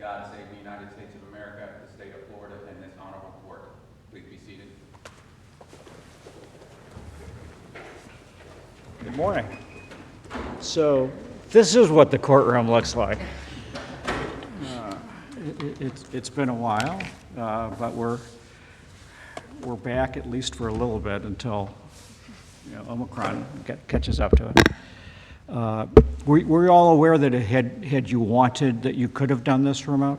God save the United States of America, the state of Florida, and this honorable court. Please be seated. Good morning. So this is what the courtroom looks like. It's been a while, but we're back at least for a little bit until Omicron catches up to it. Were you all aware that had you wanted that you could have done this remote?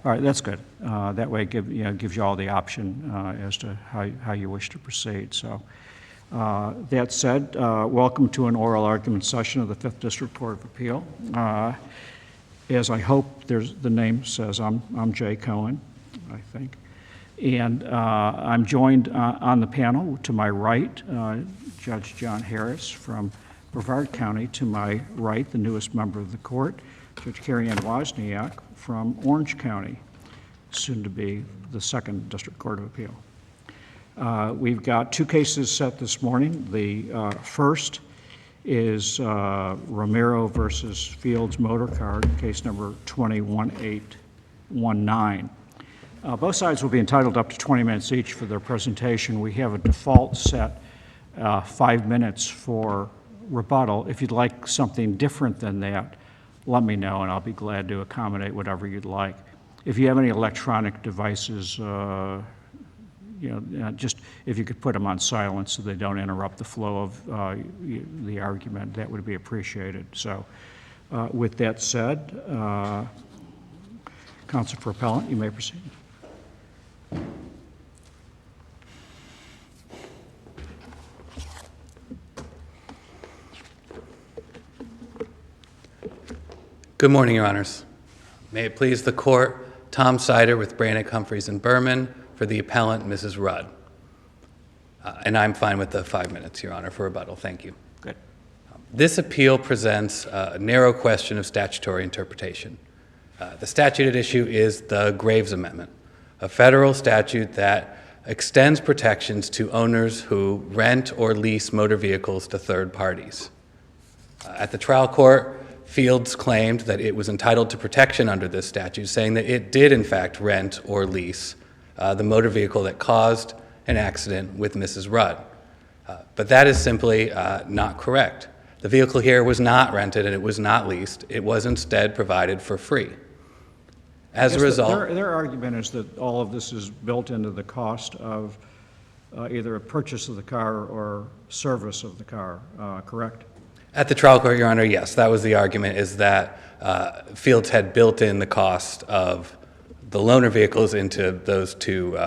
All right, that's good. That way it gives you all the option as to how you wish to proceed. So that said, welcome to an oral argument session of the 5th District Court of Appeal. As I hope the name says, I'm Jay Cohen, I think. And I'm joined on the panel to my right, Judge John Harris from Brevard County. To my right, the newest member of the court, Judge Carrie Ann Wozniak from Orange County, soon to be the 2nd District Court of Appeal. We've got 2 cases set this morning. The first is Romero versus Fields Motor Car, case number 21819. Both sides will be entitled up to 20 minutes each for their presentation. We have a default set 5 minutes for rebuttal. If you'd like something different than that, let me know and I'll be glad to accommodate whatever you'd like. If you have any electronic devices, just if you could put them on silent so they don't interrupt the flow of the argument, that would be appreciated. So with that said, Counsel for Appellant, you may proceed. Good morning, Your Honors. May it please the Court, Tom Sider with Brannick, Humphreys, and Berman for the appellant, Mrs. Rudd. And I'm fine with the 5 minutes, Your Honor, for rebuttal. Thank you. Good. This appeal presents a narrow question of statutory interpretation. The statute at issue is the Graves Amendment, a federal statute that extends protections to owners who rent or lease motor vehicles to third parties. At the trial court, Fields claimed that it was entitled to protection under this statute, saying that it did in fact rent or lease the motor vehicle that caused an accident with Mrs. Rudd. But that is simply not correct. The vehicle here was not rented and it was not leased. It was instead provided for free. As a result, their argument is that all of this is built into the cost of either a purchase of the car or service of the car, correct? At the trial court, Your Honor, yes, that was the argument, is that Fields had built in the cost of the loaner vehicles into those 2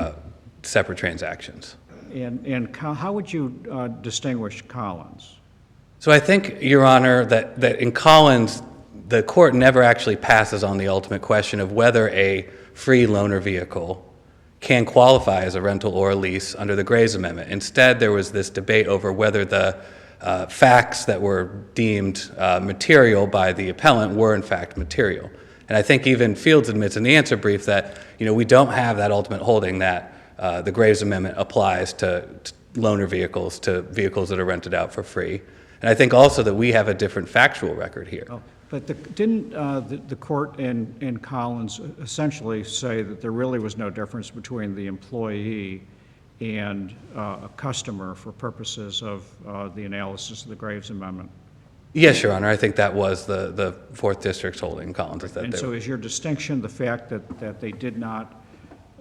separate transactions. And how would you distinguish Collins? So I think, Your Honor, that in Collins, the court never actually passes on the ultimate question of whether a free loaner vehicle can qualify as a rental or a lease under the Graves Amendment. Instead, there was this debate over whether the facts that were deemed material by the appellant were in fact material. And I think even Fields admits in the answer brief that we don't have that ultimate holding that the Graves Amendment applies to loaner vehicles, to vehicles that are rented out for free. And I think also that we have a different factual record here. Oh, but didn't the court in Collins essentially say that there really was no difference between the employee and a customer for purposes of the analysis of the Graves Amendment? Yes, Your Honor. I think that was the 4th District's holding in Collins. And so is your distinction the fact that they did not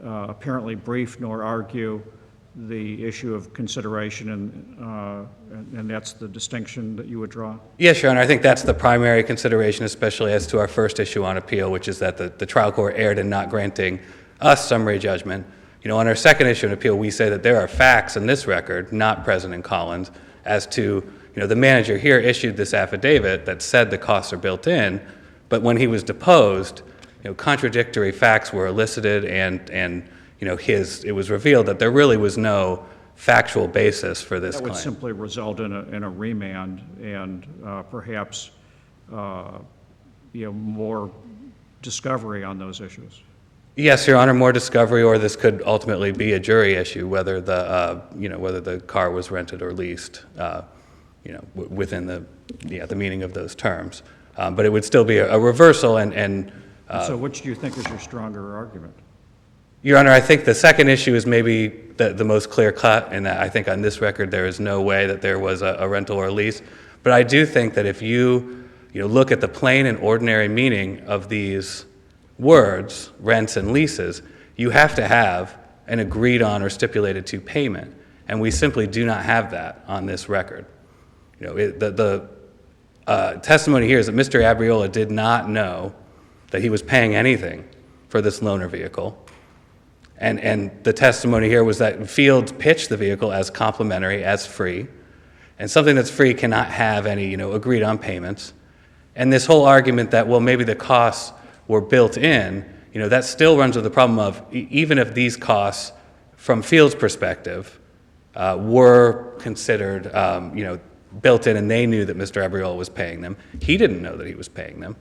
apparently brief nor argue the issue of consideration, and that's the distinction that you would draw? Yes, Your Honor. I think that's the primary consideration, especially as to our first issue on appeal, which is that the trial court erred in not granting us summary judgment. On our second issue in appeal, we say that there are facts in this record not present in Collins as to, the manager here issued this affidavit that said the costs are built in, but when he was deposed, contradictory facts were elicited and it was revealed that there really was no factual basis for this claim. That would simply result in a remand and perhaps more discovery on those issues. Yes, Your Honor, more discovery, or this could ultimately be a jury issue, whether the car was rented or leased, within the meaning of those terms. But it would still be a reversal, and So which do you think is your stronger argument? Your Honor, I think the second issue is maybe the most clear cut, in that I think on this record there is no way that there was a rental or a lease. But I do think that if you look at the plain and ordinary meaning of these words, rents and leases, you have to have an agreed on or stipulated to payment. And we simply do not have that on this record. The testimony here is that Mr. Abriola did not know that he was paying anything for this loaner vehicle. And the testimony here was that Fields pitched the vehicle as complimentary, as free. And something that's free cannot have any, agreed on payments. And this whole argument that, well, maybe the costs were built in, that still runs with the problem of, even if these costs, from Fields' perspective, were considered, built in and they knew that Mr. Abriola was paying them, he didn't know that he was paying them.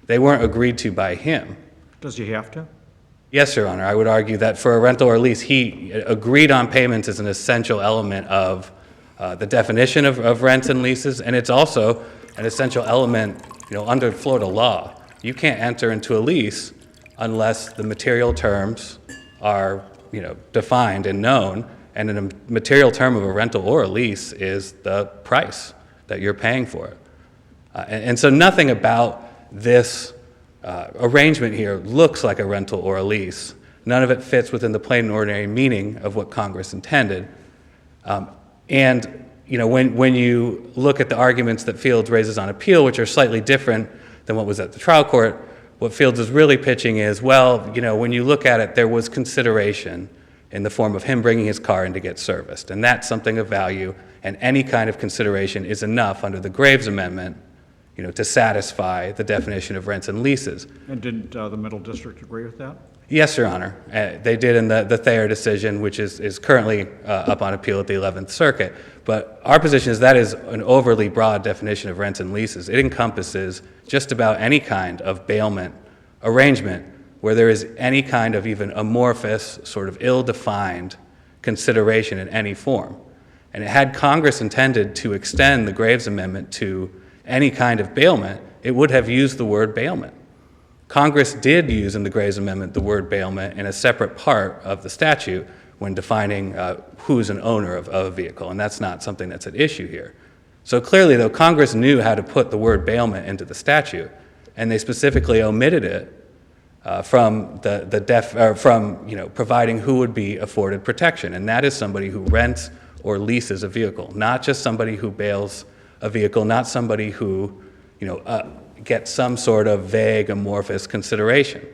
They weren't agreed to by him. Does he have to? Yes, Your Honor. I would argue that for a rental or lease, he agreed on payments is an essential element of the definition of rents and leases, and it's also an essential element, under Florida law. You can't enter into a lease unless the material terms are, defined and known, and a material term of a rental or a lease is the price that you're paying for it. And so nothing about this arrangement here looks like a rental or a lease. None of it fits within the plain and ordinary meaning of what Congress intended. And when you look at the arguments that Fields raises on appeal, which are slightly different than what was at the trial court, what Fields is really pitching is, well, when you look at it, there was consideration in the form of him bringing his car in to get serviced. And that's something of value, and any kind of consideration is enough under the Graves Amendment to satisfy the definition of rents and leases. And didn't the Middle District agree with that? Yes, Your Honor. They did in the Thayer decision, which is currently up on appeal at the 11th Circuit. But our position is that is an overly broad definition of rents and leases. It encompasses just about any kind of bailment arrangement where there is any kind of even amorphous, sort of ill-defined consideration in any form. And had Congress intended to extend the Graves Amendment to any kind of bailment, it would have used the word bailment. Congress did use in the Graves Amendment the word bailment in a separate part of the statute when defining who's an owner of a vehicle, and that's not something that's at issue here. So clearly, though, Congress knew how to put the word bailment into the statute, and they specifically omitted it from providing who would be afforded protection, and that is somebody who rents or leases a vehicle, not just somebody who bails a vehicle, not somebody who gets some sort of vague, amorphous consideration.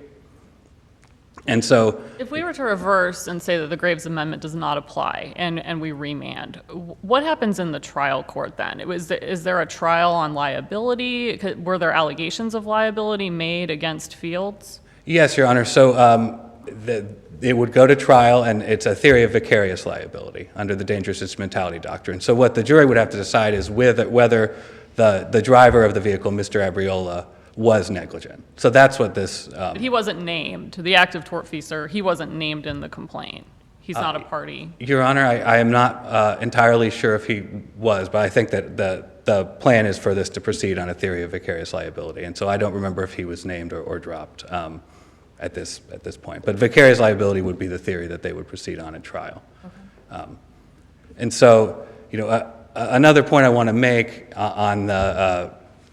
And so, if we were to reverse and say that the Graves Amendment does not apply and we remand, what happens in the trial court then? Is there a trial on liability? Were there allegations of liability made against Fields? yes, Your Honor. So it would go to trial, and it's a theory of vicarious liability under the dangerous instrumentality doctrine. So what the jury would have to decide is whether the driver of the vehicle, Mr. Abriola, was negligent. So that's what this... But he wasn't named. The active tortfeasor, he wasn't named in the complaint. He's not a party. Your Honor, I am not entirely sure if he was, but I think that the plan is for this to proceed on a theory of vicarious liability. And so I don't remember if he was named or dropped at this point. But vicarious liability would be the theory that they would proceed on at trial. Okay. And so, another point I want to make on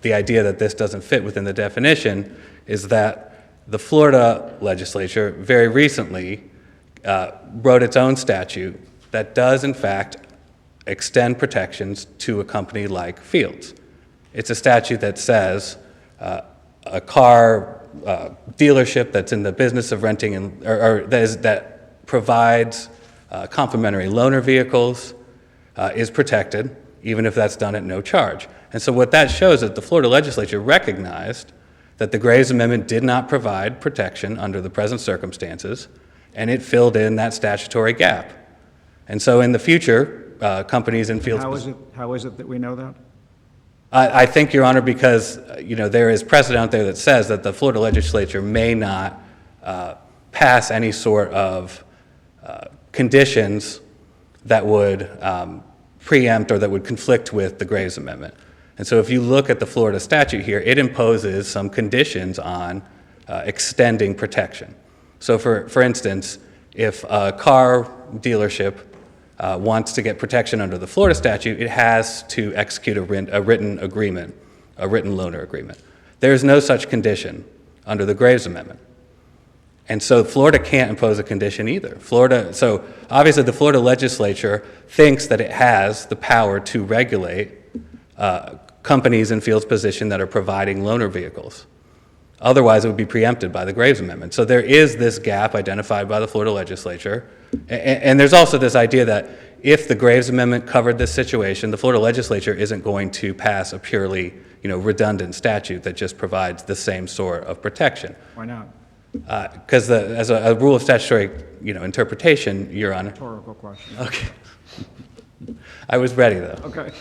the idea that this doesn't fit within the definition is that the Florida legislature very recently wrote its own statute that does, in fact, extend protections to a company like Fields. It's a statute that says a car dealership that's in the business of renting that provides complimentary loaner vehicles is protected, even if that's done at no charge. And so what that shows is that the Florida legislature recognized that the Graves Amendment did not provide protection under the present circumstances, and it filled in that statutory gap. And so in the future, companies in Fields... How is it that we know that? I think, Your Honor, because there is precedent out there that says that the Florida legislature may not pass any sort of conditions that would preempt or that would conflict with the Graves Amendment. And so if you look at the Florida statute here, it imposes some conditions on extending protection. So for instance, if a car dealership wants to get protection under the Florida statute, it has to execute a written agreement, a written loaner agreement. There is no such condition under the Graves Amendment. And so Florida can't impose a condition either. So obviously the Florida legislature thinks that it has the power to regulate companies in Field's position that are providing loaner vehicles. Otherwise, it would be preempted by the Graves Amendment. So there is this gap identified by the Florida legislature. And there's also this idea that if the Graves Amendment covered this situation, the Florida legislature isn't going to pass a purely redundant statute that just provides the same sort of protection. Why not? Because as a rule of statutory interpretation, Your Honor. Rhetorical question. Okay. I was ready, though. Okay.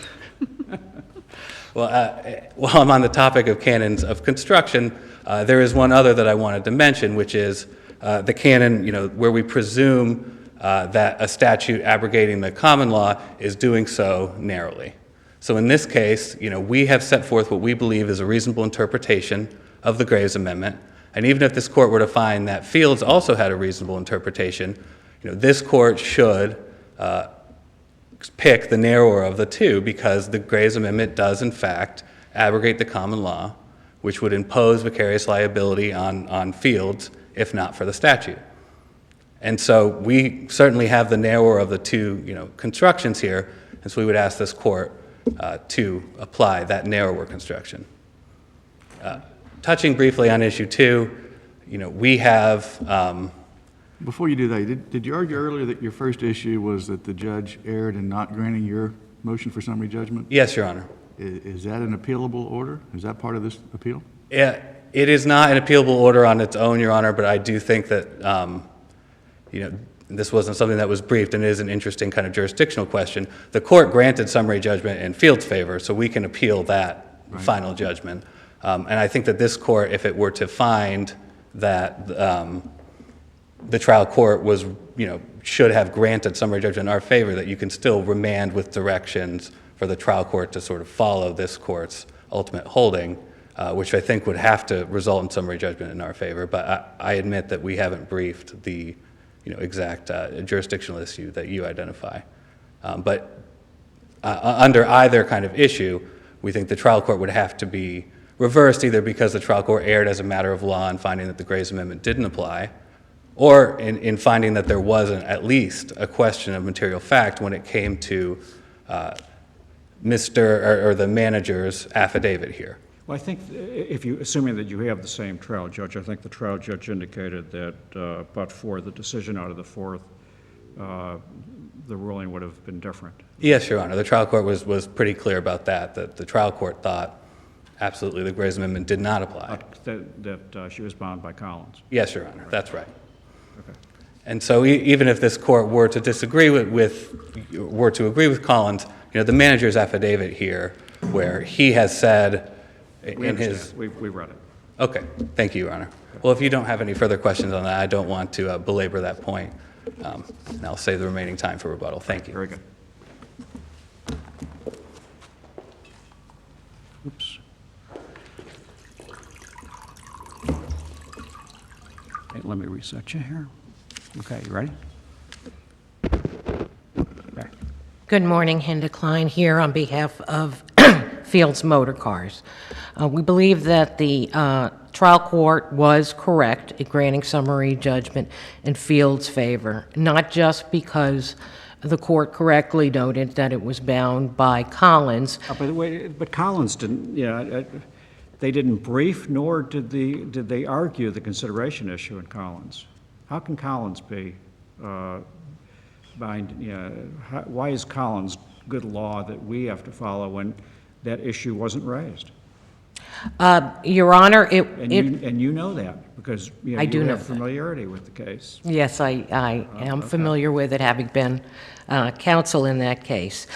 Well, while I'm on the topic of canons of construction, there is one other that I wanted to mention, which is the canon, where we presume that a statute abrogating the common law is doing so narrowly. So in this case, we have set forth what we believe is a reasonable interpretation of the Graves Amendment. And even if this court were to find that Fields also had a reasonable interpretation, this court should pick the narrower of the two, because the Graves Amendment does, in fact, abrogate the common law, which would impose vicarious liability on Fields, if not for the statute. And so we certainly have the narrower of the two constructions here, and so we would ask this court to apply that narrower construction. Touching briefly on issue 2, we have... Before you do that, did you argue earlier that your first issue was that the judge erred in not granting your motion for summary judgment? Yes, Your Honor. Is that an appealable order? Is that part of this appeal? Yeah, it is not an appealable order on its own, Your Honor, but I do think that, this wasn't something that was briefed, and it is an interesting kind of jurisdictional question. The court granted summary judgment in Fields' favor, so we can appeal that final judgment. And I think that this court, if it were to find that the trial court was, should have granted summary judgment in our favor, that you can still remand with directions for the trial court to sort of follow this court's ultimate holding, which I think would have to result in summary judgment in our favor. But I admit that we haven't briefed the exact jurisdictional issue that you identify. But under either kind of issue, we think the trial court would have to be reversed, either because the trial court erred as a matter of law in finding that the Graves Amendment didn't apply, or in finding that there wasn't at least a question of material fact when it came to the manager's affidavit here. Well, I think assuming that you have the same trial judge, I think the trial judge indicated that but for the decision out of the fourth, the ruling would have been different. Yes, Your Honor. The trial court was pretty clear about that the trial court thought absolutely the Graves Amendment did not apply. That she was bound by Collins. Yes, Your Honor. That's right. Okay. And so even if this court were to disagree were to agree with Collins, the manager's affidavit here, where he has said in his... We read it. Okay. Thank you, Your Honor. Well, if you don't have any further questions on that, I don't want to belabor that point. And I'll save the remaining time for rebuttal. Thank you. Very good. Oops. Okay, let me reset you here. Okay, you ready? Okay. Good morning, Hinda Klein here on behalf of Fields Motor Cars. We believe that the trial court was correct in granting summary judgment in Fields' favor, not just because the court correctly noted that it was bound by Collins. But Collins didn't, they didn't brief, nor did they argue the consideration issue in Collins. How can Collins be why is Collins good law that we have to follow when that issue wasn't raised? Your Honor, And you know that because you have familiarity with the case. Yes, I am familiar with it, having been counsel in that case.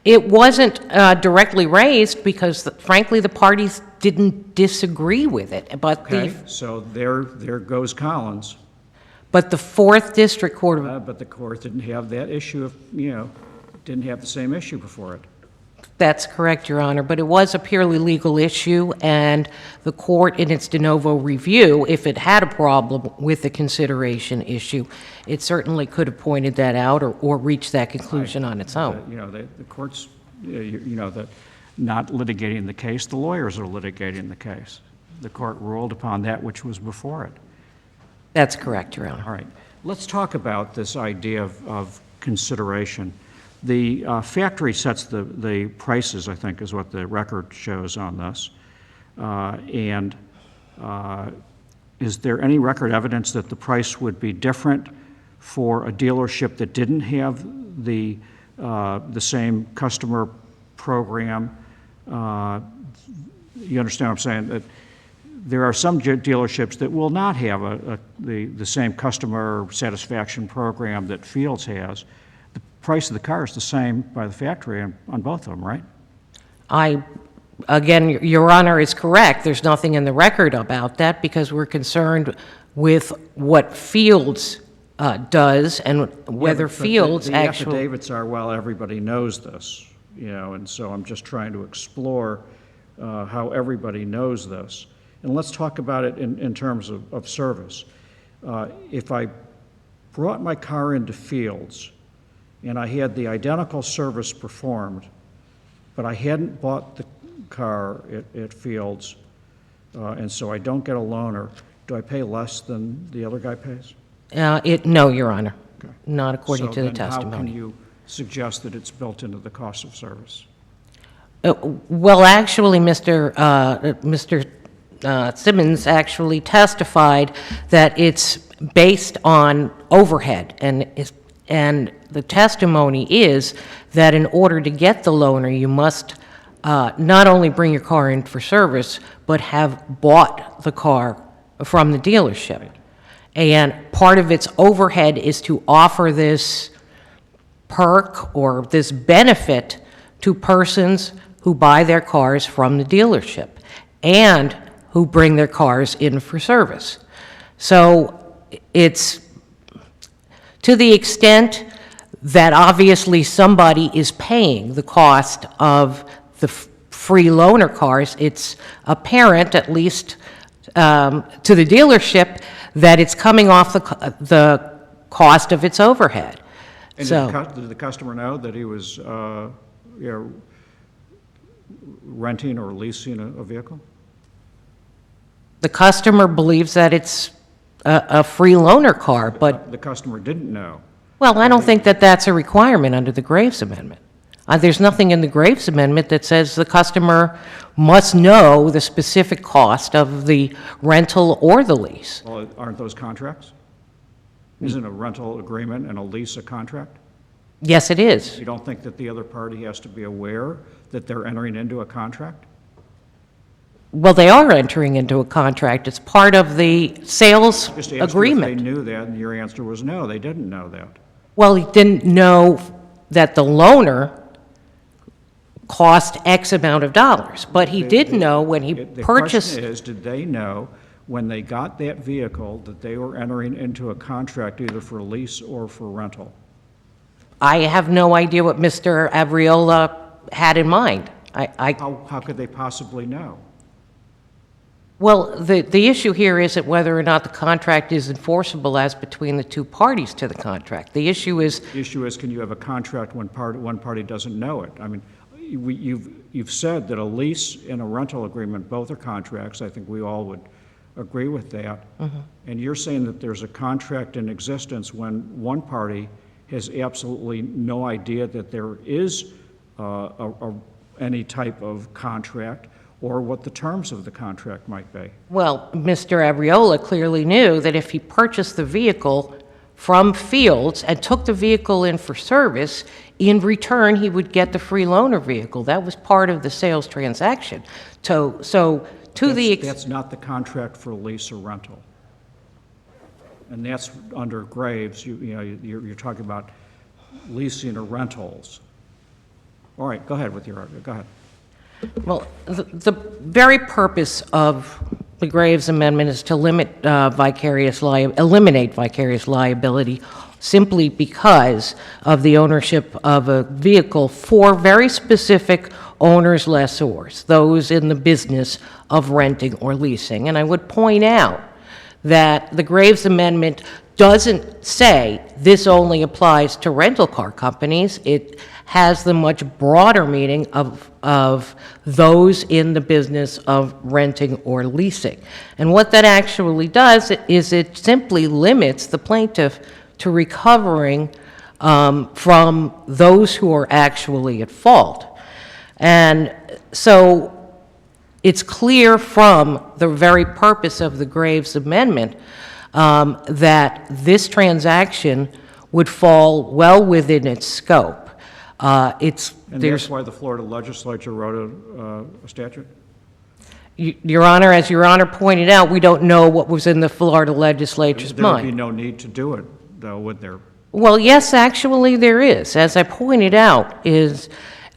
It wasn't directly raised because, frankly, the parties didn't disagree with it. But okay, so there goes Collins. But the Fourth District Court of... But the court didn't have that issue didn't have the same issue before it. That's correct, Your Honor, but it was a purely legal issue, and the court, in its de novo review, if it had a problem with the consideration issue, it certainly could have pointed that out or reached that conclusion on its own. You know, the court's, not litigating the case, the lawyers are litigating the case. The court ruled upon that which was before it. That's correct, Your Honor. All right. Let's talk about this idea of consideration. The factory sets the prices, I think, is what the record shows on this. Is there any record evidence that the price would be different for a dealership that didn't have the same customer program? You understand what I'm saying? That there are some dealerships that will not have the same customer satisfaction program that Fields has. The price of the car is the same by the factory on both of them, right? Again, Your Honor is correct. There's nothing in the record about that because we're concerned with what Fields does and whether Fields the actually... affidavits are, well, everybody knows this, and so I'm just trying to explore how everybody knows this. And let's talk about it in terms of service. If I brought my car into Fields and I had the identical service performed, but I hadn't bought the car at Fields, and so I don't get a loaner, do I pay less than the other guy pays? No, Your Honor. Okay. Not according to the So then how can testimony. you suggest that it's built into the cost of service? Well, actually, Mr. Simmons actually testified that it's based on overhead, and the testimony is that in order to get the loaner, you must not only bring your car in for service, but have bought the car from the dealership. Right. And part of its overhead is to offer this perk or this benefit to persons who buy their cars from the dealership and who bring their cars in for service. So it's to the extent that obviously somebody is paying the cost of the free loaner cars, it's apparent, at least to the dealership, that it's coming off the cost of its overhead. And did the customer know that he was renting or leasing a vehicle? The customer believes that it's a free loaner car, but... The customer didn't know. Well, I don't think that that's a requirement under the Graves Amendment. There's nothing in the Graves Amendment that says the customer must know the specific cost of the rental or the lease. Well, aren't those contracts? Isn't a rental agreement and a lease a contract? Yes, it is. You don't think that the other party has to be aware that they're entering into a contract? Well, they are entering into a contract. It's part of the sales Just asked agreement. if they knew that, and your answer was no, they didn't know that. Well, he didn't know that the loaner cost X amount of dollars, but he did know when he purchased... The question is, did they know when they got that vehicle that they were entering into a contract either for lease or for rental? I have no idea what Mr. Abriola had in mind. How could they possibly know? Well, the issue here isn't whether or not the contract is enforceable as between the two parties to the contract. The issue is... The issue is, can you have a contract when one party doesn't know it? I mean, you've said that a lease and a rental agreement, both are contracts. I think we all would agree with that. Mm-hmm. And you're saying that there's a contract in existence when one party has absolutely no idea that there is any type of contract or what the terms of the contract might be. Well, Mr. Abriola clearly knew that if he purchased the vehicle from Fields and took the vehicle in for service, in return he would get the free loaner vehicle. That was part of the sales transaction. That's not the contract for lease or rental. And that's under Graves. You're talking about leasing or rentals. All right, go ahead with your argument. Go ahead. Well, the very purpose of the Graves Amendment is to eliminate vicarious liability simply because of the ownership of a vehicle for very specific owners, lessors, those in the business of renting or leasing. And I would point out that the Graves Amendment doesn't say this only applies to rental car companies. It has the much broader meaning of those in the business of renting or leasing. And what that actually does is it simply limits the plaintiff to recovering from those who are actually at fault. And so it's clear from the very purpose of the Graves Amendment that this transaction would fall well within its scope. And that's why the Florida legislature wrote a statute? Your Honor, as Your Honor pointed out, we don't know what was in the Florida legislature's There would mind. be no need to do it, though, would there? Well, yes, actually there is. As I pointed out, is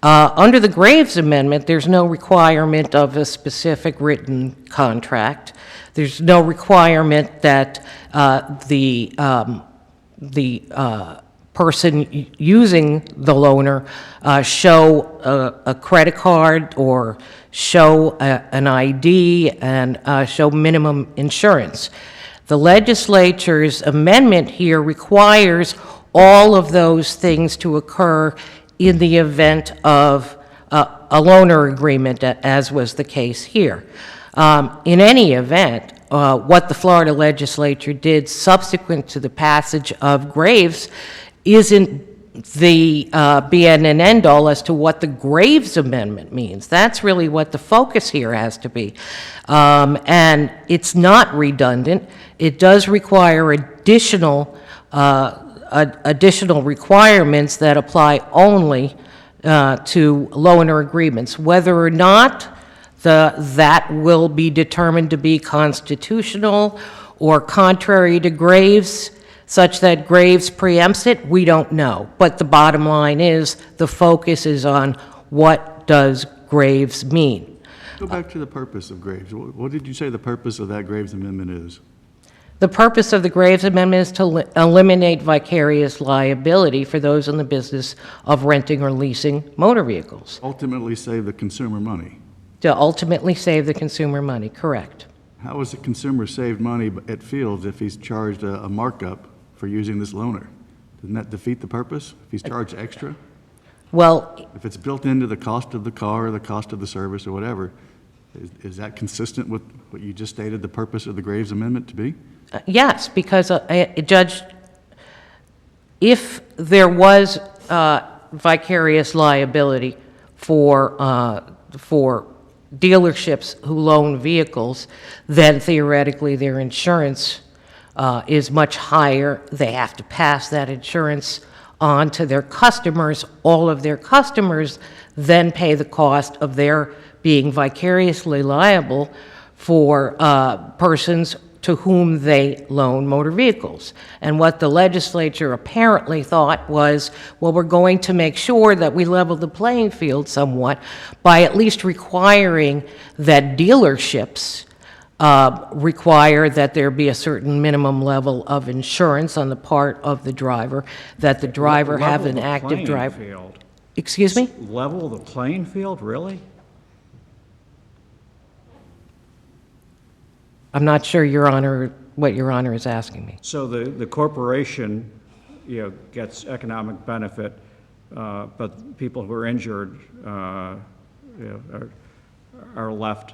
under the Graves Amendment, there's no requirement of a specific written contract. There's no requirement that the person using the loaner show a credit card or show an ID and show minimum insurance. The legislature's amendment here requires all of those things to occur in the event of a loaner agreement, as was the case here. In any event, what the Florida legislature did subsequent to the passage of Graves isn't the be-all and end-all as to what the Graves Amendment means. That's really what the focus here has to be. And it's not redundant. It does require additional requirements that apply only to loaner agreements. Whether or not that will be determined to be constitutional or contrary to Graves, such that Graves preempts it, we don't know. But the bottom line is the focus is on what does Graves mean. Go back to the purpose of Graves. What did you say the purpose of that Graves Amendment is? The purpose of the Graves Amendment is to eliminate vicarious liability for those in the business of renting or leasing motor vehicles. Ultimately save the consumer money. To ultimately save the consumer money, correct. How is the consumer saved money at Fields if he's charged a markup for using this loaner? Doesn't that defeat the purpose if he's charged extra? Well, If it's built into the cost of the car or the cost of the service or whatever, is that consistent with what you just stated the purpose of the Graves Amendment to be? yes, because Judge, if there was vicarious liability for dealerships who loan vehicles, then theoretically their insurance is much higher. They have to pass that insurance on to their customers. All of their customers then pay the cost of their being vicariously liable for persons to whom they loan motor vehicles. And what the legislature apparently thought was, well, we're going to make sure that we level the playing field somewhat by at least requiring that dealerships require that there be a certain minimum level of insurance on the part of the driver, that the driver have an active driver. Level the playing field. Excuse me? Level the playing field, really? I'm not sure, Your Honor, what Your Honor is asking me. So the corporation, gets economic benefit, but people who are injured, are left,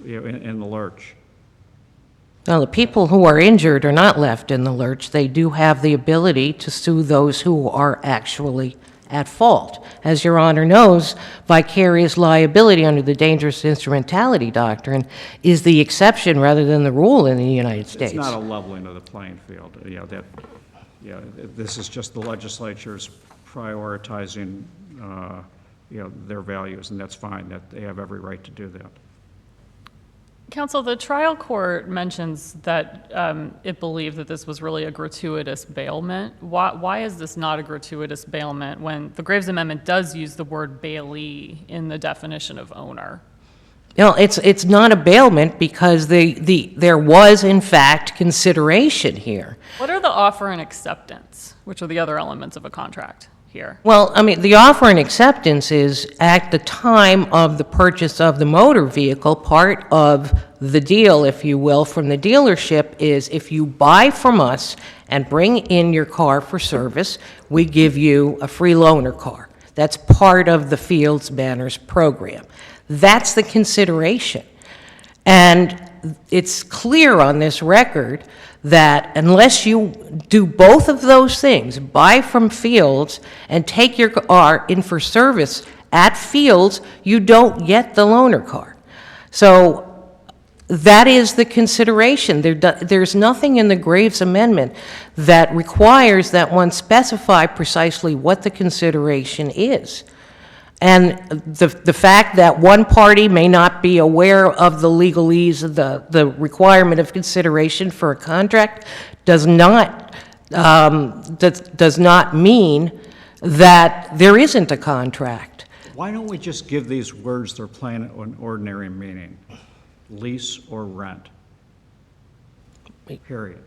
in the lurch. Now, the people who are injured are not left in the lurch. They do have the ability to sue those who are actually at fault. As Your Honor knows, vicarious liability under the dangerous instrumentality doctrine is the exception rather than the rule in the United States. It's not a leveling of the playing field. This is just the legislature's prioritizing, their values, and that's fine. That they have every right to do that. Counsel, the trial court mentions that it believed that this was really a gratuitous bailment. Why is this not a gratuitous bailment when the Graves Amendment does use the word bailee in the definition of owner? You know, it's not a bailment because there was, in fact, consideration here. What are the offer and acceptance, which are the other elements of a contract here? Well, I mean, the offer and acceptance is at the time of the purchase of the motor vehicle, part of the deal, if you will, from the dealership is if you buy from us and bring in your car for service, we give you a free loaner car. That's part of the Fields Banners program. That's the consideration. And it's clear on this record that unless you do both of those things, buy from Fields and take your car in for service at Fields, you don't get the loaner car. So that is the consideration. There's nothing in the Graves Amendment that requires that one specify precisely what the consideration is. And the fact that one party may not be aware of the legalese of the requirement of consideration for a contract does not mean that there isn't a contract. Why don't we just give these words their plain and ordinary meaning? Lease or rent. Period.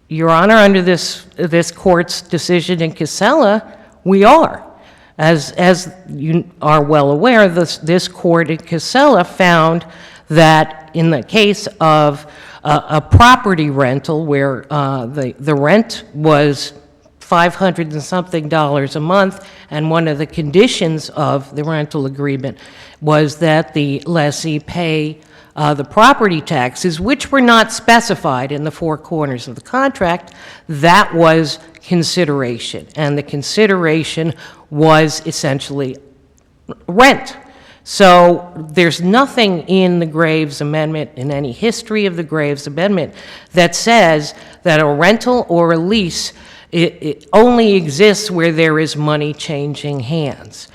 Your Honor, under this court's decision in Casella, we are. As you are well aware, this court in Casella found that in the case of a property rental where the rent was $500 and something a month, and one of the conditions of the rental agreement was that the lessee pay the property taxes, which were not specified in the four corners of the contract, that was consideration. And the consideration was essentially rent. So there's nothing in the Graves Amendment, in any history of the Graves Amendment, that says that a rental or a lease it only exists where there is money changing hands.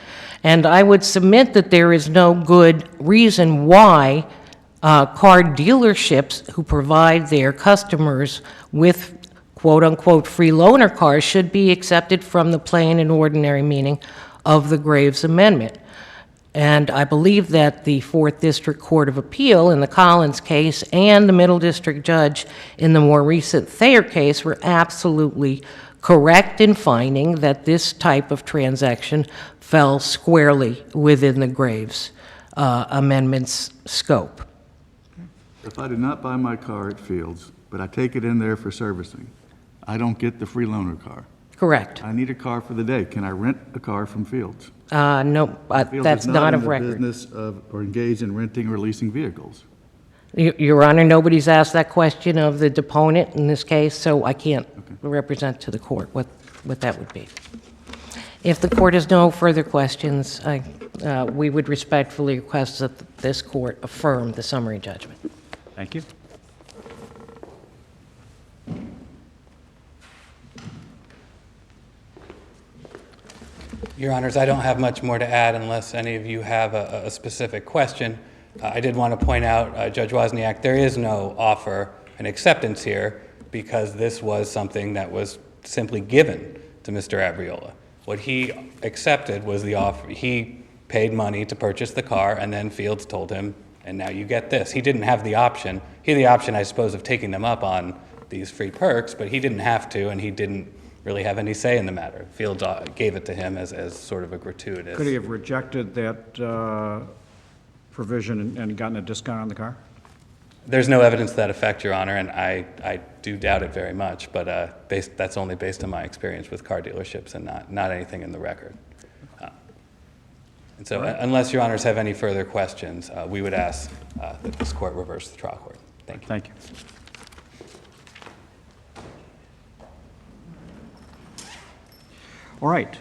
And I would submit that there is no good reason why car dealerships who provide their customers with quote-unquote free loaner cars should be accepted from the plain and ordinary meaning of the Graves Amendment. And I believe that the Fourth District Court of Appeal in the Collins case and the Middle District Judge in the more recent Thayer case were absolutely correct in finding that this type of transaction fell squarely within the Graves Amendment's scope. If I do not buy my car at Fields, but I take it in there for servicing, I don't get the free loaner car. Correct. I need a car for the day. Can I rent a car from Fields? No, Fields that's is not of in the record. business of or engaged in renting or leasing vehicles. Your Honor, nobody's asked that question of the deponent in this case, so I can't represent to the court what that would be. If the court has no further questions, we would respectfully request that this court affirm the summary judgment. Thank you. Your Honors, I don't have much more to add unless any of you have a specific question. I did want to point out, Judge Wozniak, there is no offer and acceptance here because this was something that was simply given to Mr. Abriola. What he accepted was the offer. He paid money to purchase the car, and then Fields told him, and now you get this. He didn't have the option. He had the option, I suppose, of taking them up on these free perks, but he didn't have to, and he didn't really have any say in the matter. Fields gave it to him as sort of a gratuitous. Could he have rejected that provision and gotten a discount on the car? There's no evidence to that effect, Your Honor, and I do doubt it very much, but that's only based on my experience with car dealerships and not anything in the record. And so unless Your Honors have any further questions, we would ask that this court reverse the trial court. Thank you. Thank you. All right.